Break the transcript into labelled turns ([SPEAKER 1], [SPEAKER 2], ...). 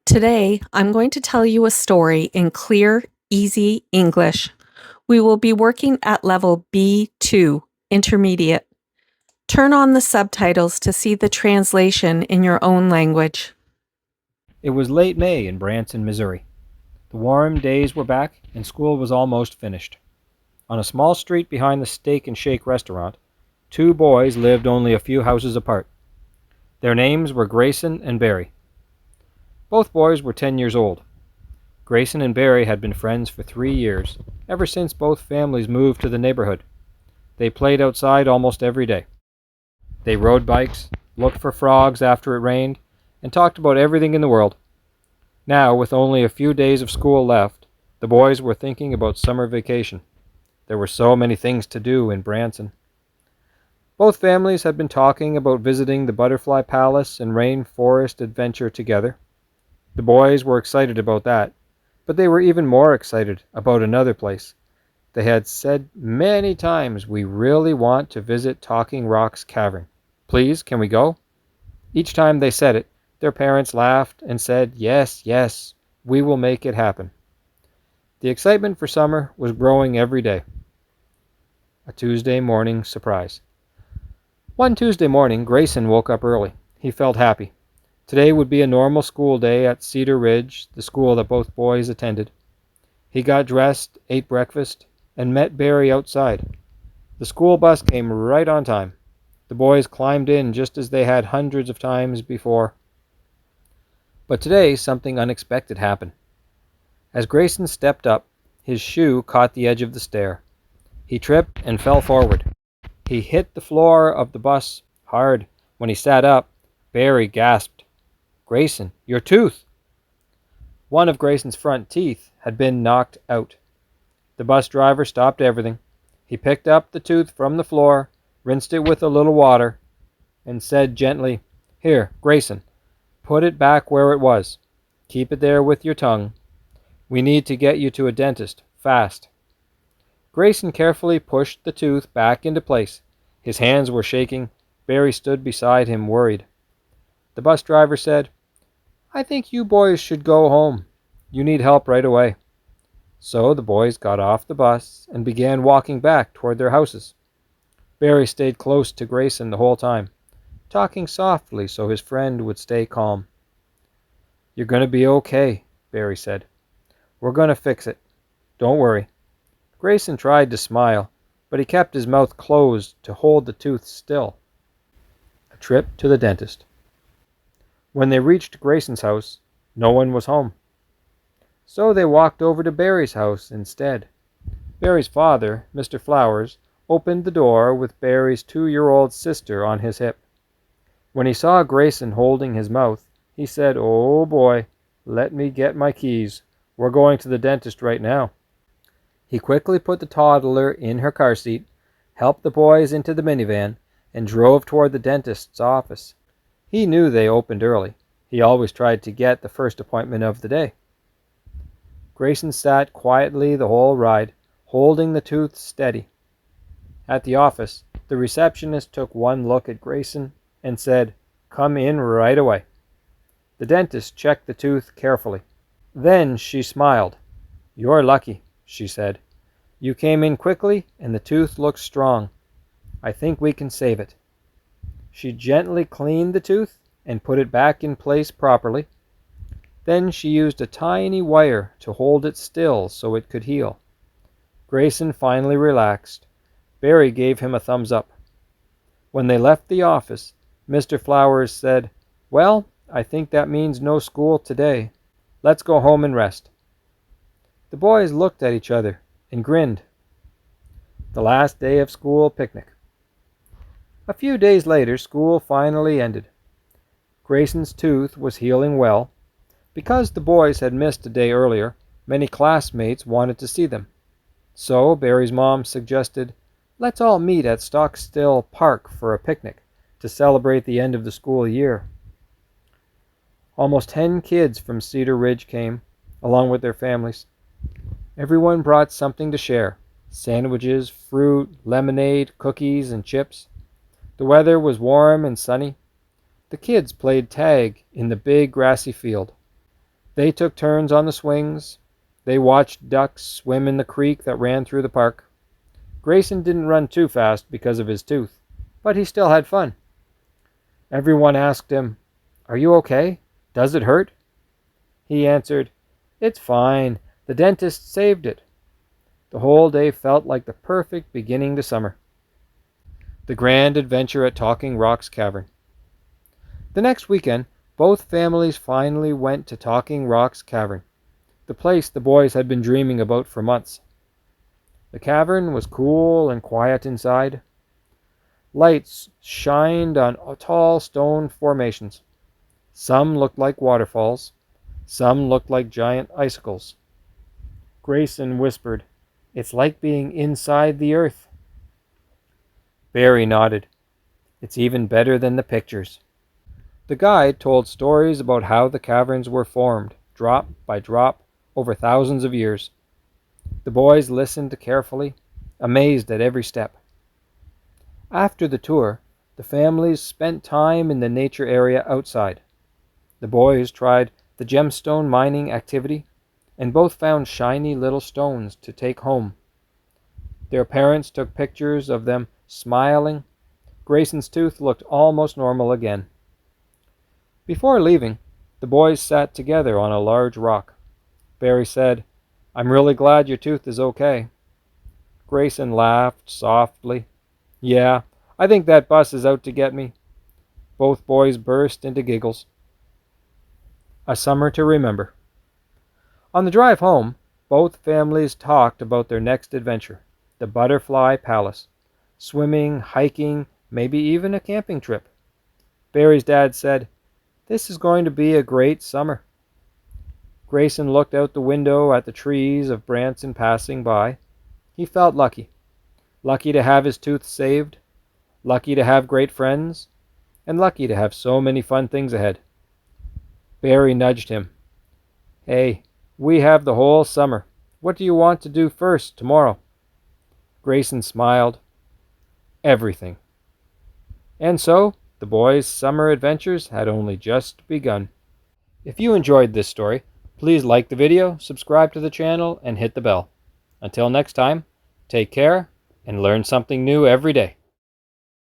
[SPEAKER 1] Today, I'm going to tell you a story in clear, easy English. We will be working at level B2, intermediate. Turn on the subtitles to see the translation in your own language.
[SPEAKER 2] It was late May in Branson, Missouri. The warm days were back, and school was almost finished. On a small street behind the Steak and Shake restaurant, two boys lived only a few houses apart. Their names were Grayson and Barry. Both boys were 10 years old. Grayson and Barry had been friends for 3 years, ever since both families moved to the neighborhood. They played outside almost every day. They rode bikes, looked for frogs after it rained, and talked about everything in the world. Now, with only a few days of school left, the boys were thinking about summer vacation. There were so many things to do in Branson. Both families had been talking about visiting the Butterfly Palace and Rainforest Adventure together. The boys were excited about that, but they were even more excited about another place. They had said many times, "We really want to visit Talking Rock's cavern. Please, can we go?" Each time they said it, their parents laughed and said, "Yes, yes, we will make it happen." The excitement for summer was growing every day. A Tuesday morning surprise. One Tuesday morning, Grayson woke up early. He felt happy. Today would be a normal school day at Cedar Ridge, the school that both boys attended. He got dressed, ate breakfast, and met Barry outside. The school bus came right on time. The boys climbed in just as they had hundreds of times before. But today, something unexpected happened. As Grayson stepped up, his shoe caught the edge of the stair. He tripped and fell forward. He hit the floor of the bus hard. When he sat up, Barry gasped, "Grayson, your tooth!" One of Grayson's front teeth had been knocked out. The bus driver stopped everything. He picked up the tooth from the floor, rinsed it with a little water, and said gently, "Here, Grayson, put it back where it was. Keep it there with your tongue. We need to get you to a dentist, fast." Grayson carefully pushed the tooth back into place. His hands were shaking. Barry stood beside him, worried. The bus driver said, "I think you boys should go home. You need help right away." So the boys got off the bus and began walking back toward their houses. Barry stayed close to Grayson the whole time, talking softly so his friend would stay calm. "You're going to be okay," Barry said. "We're going to fix it. Don't worry." Grayson tried to smile, but he kept his mouth closed to hold the tooth still. A trip to the dentist. When they reached Grayson's house, no one was home. So they walked over to Barry's house instead. Barry's father, Mr. Flowers, opened the door with Barry's 2-year-old sister on his hip. When he saw Grayson holding his mouth, he said, "Oh boy, let me get my keys. We're going to the dentist right now." He quickly put the toddler in her car seat, helped the boys into the minivan, and drove toward the dentist's office. He knew they opened early. He always tried to get the first appointment of the day. Grayson sat quietly the whole ride, holding the tooth steady. At the office, the receptionist took one look at Grayson and said, "Come in right away." The dentist checked the tooth carefully. Then she smiled. "You're lucky," she said. "You came in quickly and the tooth looks strong. I think we can save it." She gently cleaned the tooth and put it back in place properly. Then she used a tiny wire to hold it still so it could heal. Grayson finally relaxed. Barry gave him a thumbs up. When they left the office, Mr. Flowers said, "Well, I think that means no school today. Let's go home and rest." The boys looked at each other and grinned. The last day of school picnic. A few days later, school finally ended. Grayson's tooth was healing well. Because the boys had missed a day earlier, many classmates wanted to see them. So Barry's mom suggested, "Let's all meet at Stockstill Park for a picnic to celebrate the end of the school year." Almost 10 kids from Cedar Ridge came, along with their families. Everyone brought something to share: sandwiches, fruit, lemonade, cookies, and chips. The weather was warm and sunny. The kids played tag in the big grassy field. They took turns on the swings. They watched ducks swim in the creek that ran through the park. Grayson didn't run too fast because of his tooth, but he still had fun. Everyone asked him, "Are you okay? Does it hurt?" He answered, "It's fine. The dentist saved it." The whole day felt like the perfect beginning to summer. The grand adventure at Talking Rock's Cavern. The next weekend, both families finally went to Talking Rock's Cavern, the place the boys had been dreaming about for months. The cavern was cool and quiet inside. Lights shined on tall stone formations. Some looked like waterfalls. Some looked like giant icicles. Grayson whispered, "It's like being inside the earth." Barry nodded. "It's even better than the pictures." The guide told stories about how the caverns were formed, drop by drop, over thousands of years. The boys listened carefully, amazed at every step. After the tour, the families spent time in the nature area outside. The boys tried the gemstone mining activity, and both found shiny little stones to take home. Their parents took pictures of them smiling. Grayson's tooth looked almost normal again. Before leaving, the boys sat together on a large rock. Barry said, "I'm really glad your tooth is okay." Grayson laughed softly. "Yeah, I think that bus is out to get me." Both boys burst into giggles. A summer to remember. On the drive home, both families talked about their next adventure, the Butterfly Palace. Swimming, hiking, maybe even a camping trip. Barry's dad said, "This is going to be a great summer." Grayson looked out the window at the trees of Branson passing by. He felt lucky. Lucky to have his tooth saved, lucky to have great friends, and lucky to have so many fun things ahead. Barry nudged him. "Hey, we have the whole summer. What do you want to do first tomorrow?" Grayson smiled. "Everything." And so, the boys' summer adventures had only just begun. If you enjoyed this story, please like the video, subscribe to the channel, and hit the bell. Until next time, take care and learn something new every day.